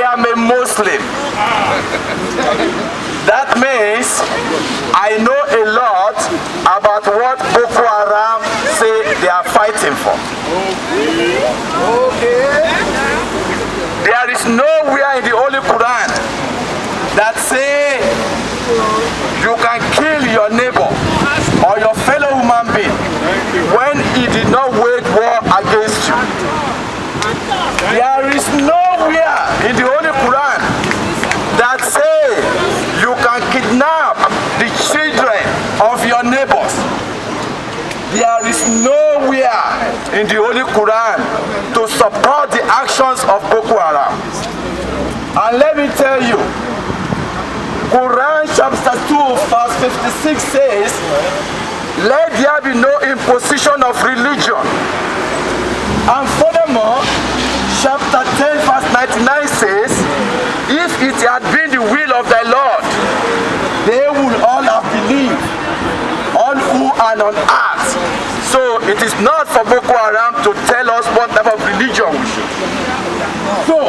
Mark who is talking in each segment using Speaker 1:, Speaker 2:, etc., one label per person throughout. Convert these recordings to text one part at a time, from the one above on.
Speaker 1: am a Muslim. That means I know a lot about what Boko Haram say they are fighting for. There is nowhere in the Holy Quran that say you can kill your neighbor or your fellow human being when he did not wage war against you. There is nowhere in the Holy Quran that say you can kidnap the children of your neighbors. There is nowhere in the Holy Quran to support the actions of Boko Haram. And let me tell you, Quran chapter 2 verse 56 says, let there be no imposition of religion. And furthermore, chapter 10 verse 99 says, if it had been the will of the Lord, they would all have believed, all who are on earth. So it is not for Boko Haram to tell us what type of religion we should. So,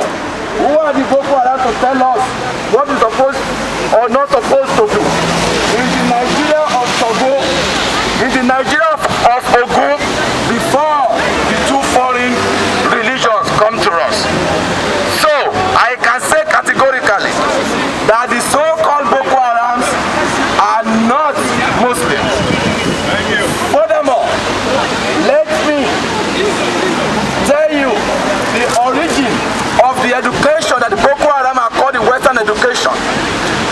Speaker 1: who are the Boko Haram to tell us what we're supposed or not supposed to do? In the Nigeria of Togo, in the Nigeria of Ogun, before the two foreign religions come to us. So, I can say categorically that the so-called Boko Harams are not Muslims. Furthermore, let me tell you the origin of the education that the Boko Haram are called the Western education.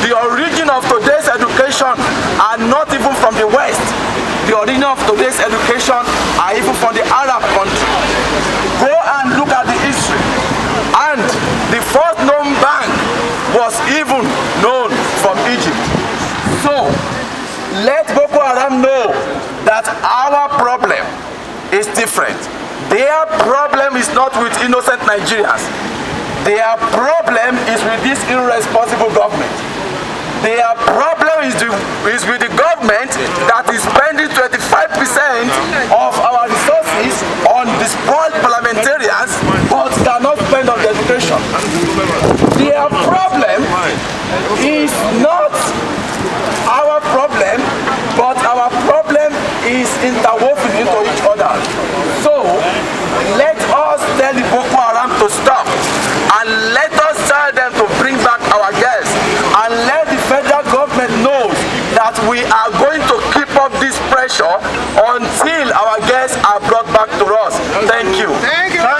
Speaker 1: The origin of today's education are not even from the West. The origin of today's education are even from the Arab country. Go and look at the history. And the first known bank was even known from Egypt. So, let Boko Haram know that our problem is different. Their problem is not with innocent Nigerians. Their problem is with this irresponsible government. Their problem is with the government that is spending 25% of our resources on the spoiled parliamentarians but cannot spend on the education. Their problem is not our problem, but our problem is interwoven into each other. So, let us tell the Boko Haram to stop, and let us tell them to bring back our girls, and let the federal government know that we are going to keep up this pressure until our girls are brought back to us. Thank you.